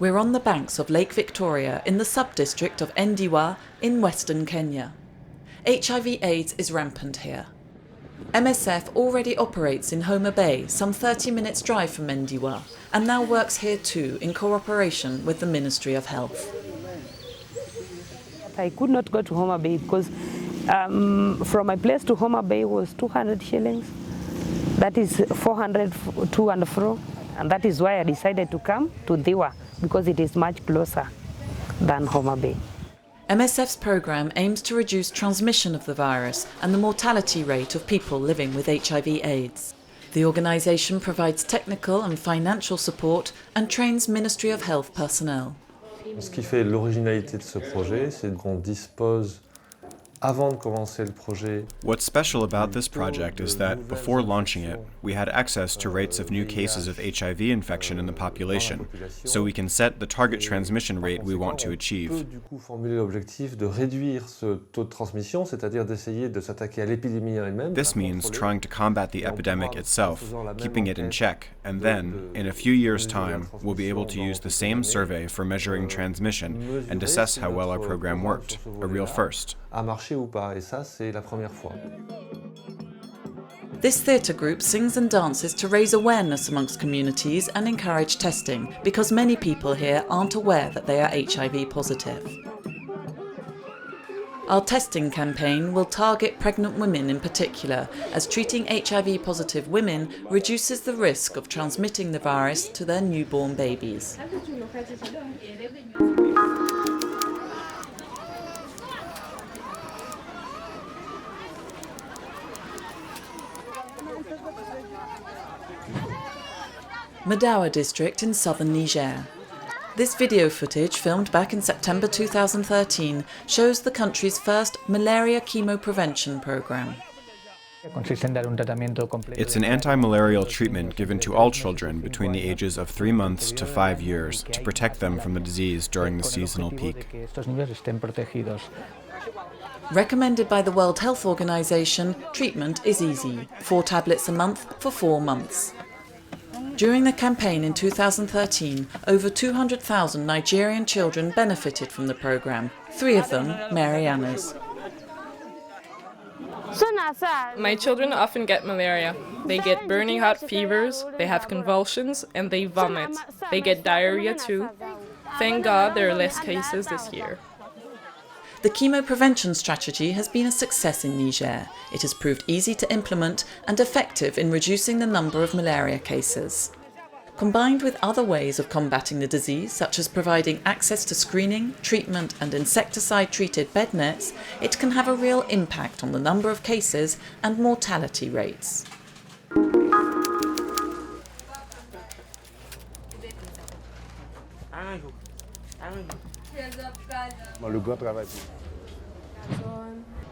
We're on the banks of Lake Victoria in the sub-district of Ndiwa in western Kenya. HIV/AIDS is rampant here. MSF already operates in Homa Bay, some 30 minutes drive from Ndiwa, and now works here too in cooperation with the Ministry of Health. I could not go to Homa Bay because from my place to Homa Bay was 200 shillings. That is 400 to and fro, and that is why I decided to come to Ndiwa because it is much closer than Homa Bay. MSF's programme aims to reduce transmission of the virus and the mortality rate of people living with HIV/AIDS. The organisation provides technical and financial support and trains Ministry of Health personnel. Ce qui fait l'originalité de ce projet, c'est qu'on dispose, avant de commencer le projet. What's special about this project is that, before launching it, we had access to rates of new cases of HIV infection in the population, so we can set the target transmission rate we want to achieve. On peut du coup formuler l'objectif de réduire ce taux de transmission, c'est-à-dire d'essayer de s'attaquer à l'épidémie elle-même. This means trying to combat the epidemic itself, keeping it in check, and then, in a few years' time, we'll be able to use the same survey for measuring transmission and assess how well our program worked, a real first. A marché ou pas, et ça, c'est la première fois. This theatre group sings and dances to raise awareness amongst communities and encourage testing, because many people here aren't aware that they are HIV positive. Our testing campaign will target pregnant women in particular, as treating HIV positive women reduces the risk of transmitting the virus to their newborn babies. Madawa district in southern Niger. This video footage, filmed back in September 2013, shows the country's first malaria chemoprevention program. It's an anti-malarial treatment given to all children between the ages of 3 months to 5 years to protect them from the disease during the seasonal peak. Recommended by the World Health Organization, treatment is easy, 4 tablets a month for 4 months. During the campaign in 2013, over 200,000 Nigerian children benefited from the programme, 3 of them Marianas. My children often get malaria. They get burning hot fevers, they have convulsions, and they vomit. They get diarrhea too. Thank God there are less cases this year. The chemoprevention strategy has been a success in Niger. It has proved easy to implement and effective in reducing the number of malaria cases. Combined with other ways of combating the disease, such as providing access to screening, treatment and insecticide-treated bed nets, it can have a real impact on the number of cases and mortality rates.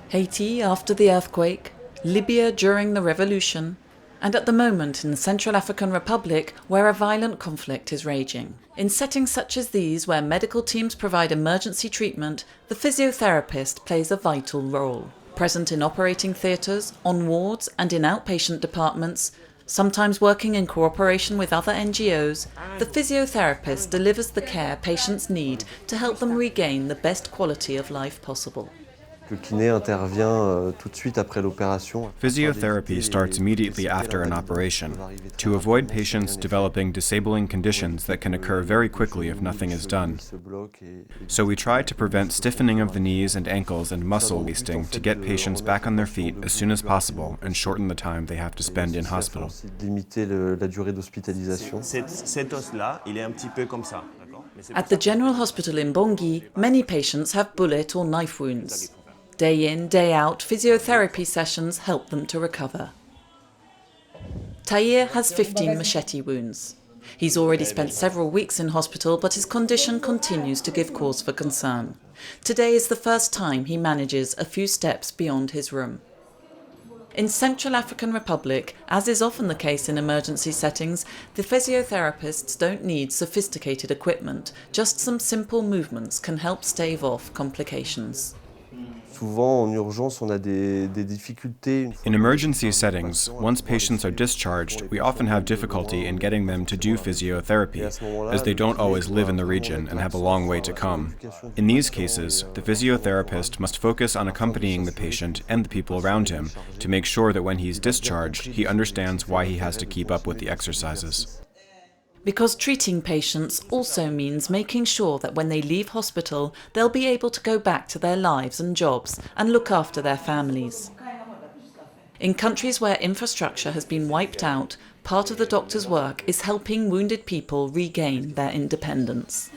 Haiti after the earthquake, Libya during the revolution, and at the moment in the Central African Republic where a violent conflict is raging. In settings such as these where medical teams provide emergency treatment, the physiotherapist plays a vital role. Present in operating theatres, on wards and in outpatient departments, sometimes working in cooperation with other NGOs, the physiotherapist delivers the care patients need to help them regain the best quality of life possible. Le kiné intervient tout de suite après l'opération. Physiotherapy starts immediately after an operation, to avoid patients developing disabling conditions that can occur very quickly if nothing is done. So we try to prevent stiffening of the knees and ankles and muscle wasting to get patients back on their feet as soon as possible and shorten the time they have to spend in hospital. Limiter la durée d'hospitalisation. Cet os-là, il est un petit peu comme ça. At the General Hospital in Bongi, many patients have bullet or knife wounds. Day in, day out, physiotherapy sessions help them to recover. Tahir has 15 machete wounds. He's already spent several weeks in hospital, but his condition continues to give cause for concern. Today is the first time he manages a few steps beyond his room. In Central African Republic, as is often the case in emergency settings, the physiotherapists don't need sophisticated equipment. Just some simple movements can help stave off complications. Souvent, en urgence, on a des difficultés. In emergency settings, once patients are discharged, we often have difficulty in getting them to do physiotherapy, as they don't always live in the region and have a long way to come. In these cases, the physiotherapist must focus on accompanying the patient and the people around him to make sure that when he's discharged, he understands why he has to keep up with the exercises. Because treating patients also means making sure that when they leave hospital, they'll be able to go back to their lives and jobs and look after their families. In countries where infrastructure has been wiped out, part of the doctor's work is helping wounded people regain their independence.